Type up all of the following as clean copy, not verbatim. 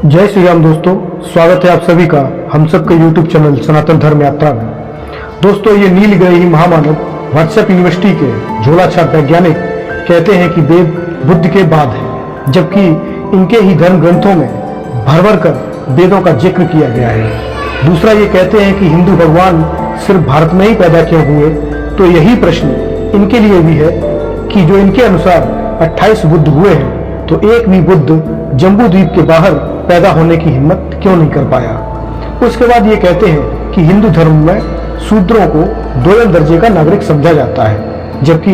जय श्री राम दोस्तों, स्वागत है आप सभी का हम सबके YouTube चैनल सनातन धर्म यात्रा में। दोस्तों, ये नीलग्रही महामानव व्हाट्सएप यूनिवर्सिटी के झोला छाप वैज्ञानिक कहते हैं कि वेद बुद्ध के बाद है, जबकि इनके ही धर्म ग्रंथों में भर भर कर वेदों का जिक्र किया गया है। दूसरा, ये कहते हैं कि हिंदू भगवान सिर्फ भारत में ही पैदा क्यों हुए। तो यही प्रश्न इनके लिए भी है कि जो इनके अनुसार 28 बुद्ध हुए हैं, तो एक भी बुद्ध जम्बू द्वीप के बाहर पैदा होने की हिम्मत क्यों नहीं कर पाया। उसके बाद ये कहते हैं कि हिंदू धर्म में शूद्रों को दोयम दर्जे का नागरिक समझा जाता है, जबकि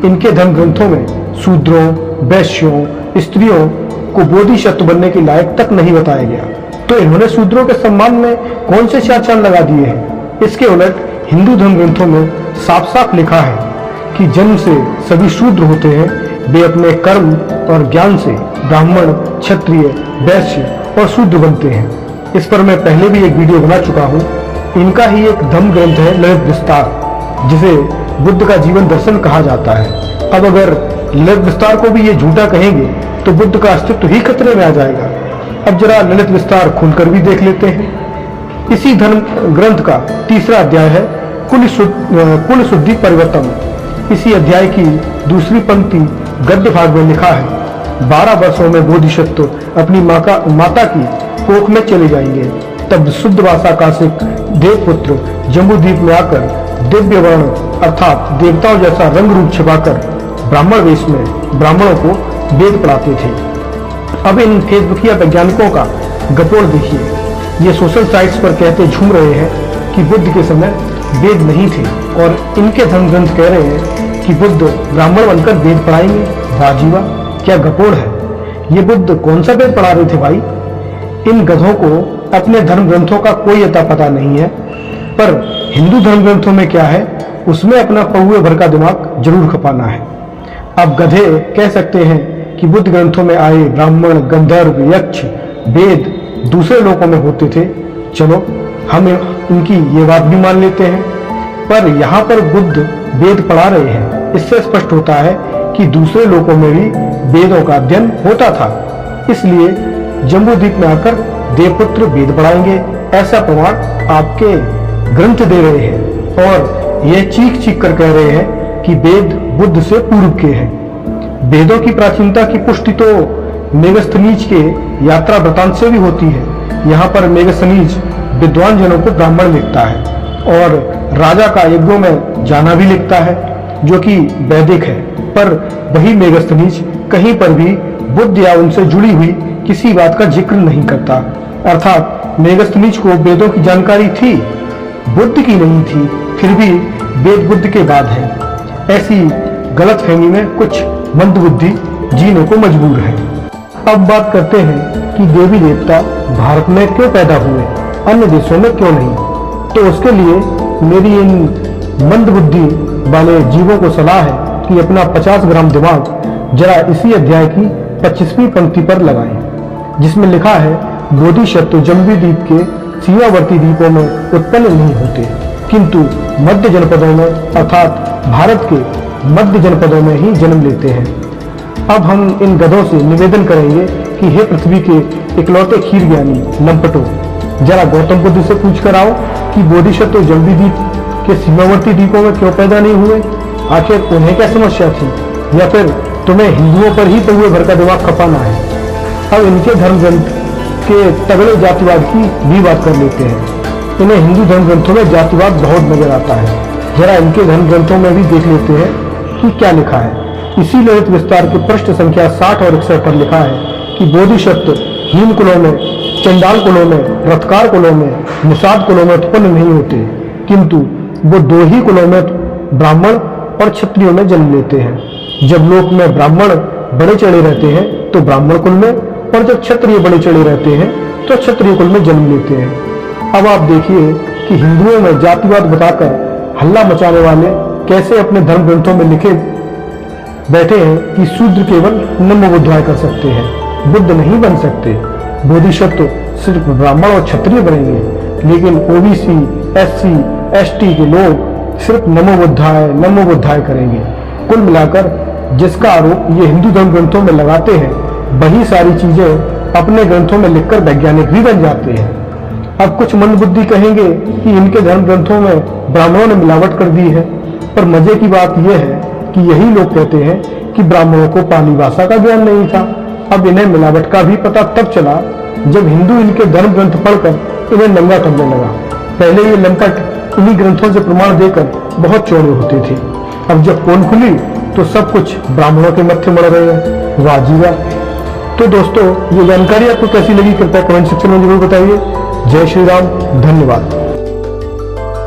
इनके धर्म ग्रंथों में शूद्रों, वैश्यों, स्त्रियों को बोधिसत्व बनने के लायक तक नहीं बताया गया। तो इन्होंने शूद्रों के सम्मान में कौन से चार चांद लगा दिए हैं। इसके उलट हिंदू धर्म ग्रंथों में साफ साफ लिखा है कि जन्म से सभी शूद्र होते हैं, वे अपने कर्म और ज्ञान से ब्राह्मण, क्षत्रिय, वैश्य और शूद्र बनते हैं। इस पर मैं पहले भी एक वीडियो बना चुका हूँ। इनका ही एक धम्म ग्रंथ है ललित विस्तार, जिसे बुद्ध का जीवन दर्शन कहा जाता है। अब अगर ललित विस्तार को भी ये झूठा कहेंगे तो बुद्ध का अस्तित्व ही खतरे में आ जाएगा। अब जरा ललित विस्तार खुलकर भी देख लेते हैं। इसी धर्म ग्रंथ का तीसरा अध्याय है कुल शुद्धि परिवर्तन। इसी अध्याय की दूसरी पंक्ति गद्य भाग में लिखा है, 12 वर्षों में बोधिसत्व अपनी माता की कोख में चले जाएंगे। तब शुद्ध भाषा काशिक देवपुत्र जम्बूद्वीप में आकर दिव्य वर्ण अर्थात देवताओं जैसा रंग रूप छिपाकर ब्राह्मण वेश में ब्राह्मणों को वेद पढ़ाते थे। अब इन फेसबुकिया वैज्ञानिकों का गपोड़ देखिए। ये सोशल साइट्स पर कहते झूम रहे हैं कि बुद्ध के समय वेद नहीं थे, और इनके धर्म ग्रंथ कह रहे हैं कि बुद्ध ब्राह्मण बनकर वेद पढ़ाएंगे। वाह, क्या गपोड़ है। ये बुद्ध कौन सा वेद पढ़ा रहे थे भाई। इन गधों को अपने धर्म ग्रंथों का कोई अता पता नहीं है, पर हिंदू धर्म ग्रंथों में क्या है उसमें अपना पौए भर का दिमाग जरूर खपाना है। अब गधे कह सकते हैं कि बुद्ध ग्रंथों में आए ब्राह्मण, गंधर्व, यक्ष, वेद दूसरे लोकों में होते थे। चलो, हम इनकी ये बात भी मान लेते हैं, पर यहाँ पर बुद्ध वेद पढ़ा रहे हैं। इससे स्पष्ट होता है कि दूसरे लोकों में भी वेदों का अध्ययन होता था। इसलिए जम्बूद्वीप में आकर देवपुत्र वेद पढ़ाएंगे, ऐसा प्रमाण आपके ग्रंथ दे रहे हैं, और यह चीख चीख कर कह रहे हैं कि वेद बुद्ध से पूर्व के हैं। वेदों की प्राचीनता की पुष्टि तो मेगस्थनीज के यात्रा वृतांत से भी होती है। यहाँ पर मेगस्थनीज विद्वान जनों को ब्राह्मण लिखता है, और राजा का यज्ञों में जाना भी लिखता है, जो कि वैदिक है। पर वही मेगस्थनीज कहीं पर भी बुद्ध या उनसे जुड़ी हुई किसी बात का जिक्र नहीं करता। अर्थात मेगस्थनीज को वेदों की जानकारी थी, बुद्ध की नहीं थी, फिर भी वेद बुद्ध के बाद है। ऐसी गलतफहमी में कुछ मंदबुद्धि जीने को मजबूर है। अब बात करते हैं कि देवी देवता भारत में क्यों पैदा हुए, अन्य देशों में क्यों नहीं। तो उसके लिए मेरी इन मंदबुद्धि वाले जीवों को सलाह है कि अपना 50 ग्राम दिमाग जरा इसी अध्याय की 25वीं पंक्ति पर लगाएं, जिसमें लिखा है, बोधिसत्व जम्बूद्वीप के सीमावर्ती द्वीपों में उत्पन्न नहीं होते, किंतु मध्य जनपदों में अर्थात भारत के मध्य जनपदों में ही जन्म लेते हैं। अब हम इन गधों से निवेदन करेंगे कि हे पृथ्वी के इकलौते खीर ज्ञानी लंपटों, जरा गौतम बुद्ध से पूछ कर आओ कि बोधिसत्व जम्बूद्वीप के सीमावर्ती द्वीपों में क्यों पैदा नहीं हुए। आखिर उन्हें क्या समस्या थी, या फिर तुम्हें हिंदुओं पर ही पौए भर का दिमाग खपाना है। अब इनके धर्म ग्रंथ के तगड़े जातिवाद की भी बात कर लेते हैं। इन्हें हिंदू धर्म ग्रंथों में जातिवाद बहुत नजर आता है। जरा इनके धर्म ग्रंथों में भी देख लेते हैं कि क्या लिखा है। इसी ललित विस्तार के पृष्ठ संख्या 60 और 61 पर लिखा है कि बोधिसत्व हीन कुलों में, चंडाल कुलों में, रथकार कुलों में, निषाद कुलों में उत्पन्न नहीं होते, किंतु वो 2 ही कुलों में ब्राह्मण और क्षत्रियों में जन्म लेते हैं। जब लोक में ब्राह्मण बड़े चढ़े रहते हैं तो ब्राह्मण कुल में, और जब क्षत्रिय बड़े चढ़े रहते हैं तो क्षत्रिय कुल में जन्म लेते हैं। अब आप देखिए कि हिंदुओं में जातिवाद बताकर हल्ला मचाने वाले कैसे अपने धर्म ग्रंथों में लिखे बैठे हैं कि शूद्र केवल नमोबुद्धाय कर सकते हैं, बुद्ध नहीं बन सकते। बोधिसत्व सिर्फ ब्राह्मण और क्षत्रिय बनेंगे, लेकिन ओबीसी, एससी, एसटी के लोग सिर्फ नमोबुद्धाय करेंगे। कुल मिलाकर जिसका आरोप ये हिंदू धर्म ग्रंथों में लगाते हैं, वही सारी चीजें अपने ग्रंथों में लिखकर वैज्ञानिक भी बन जाते हैं। अब कुछ मंदबुद्धि कहेंगे कि इनके धर्म ग्रंथों में ब्राह्मणों ने मिलावट कर दी है, पर मजे की बात यह है कि यही लोग कहते हैं कि ब्राह्मणों को पाली भाषा का ज्ञान नहीं था। अब इन्हें मिलावट का भी पता तब चला जब हिंदू इनके धर्म ग्रंथ पढ़कर इन्हें नंगा करने लगा। पहले ये लंपट इन्हीं ग्रंथों से प्रमाण देकर बहुत चौड़े होते थे। अब जब पोल खुली तो सब कुछ ब्राह्मणों के मत्थे मड़ रहे हैं। वाह जी वाह। तो दोस्तों, ये जानकारी आपको कैसी लगी कृपया कमेंट सेक्शन में जरूर बताइए। जय श्री राम, धन्यवाद।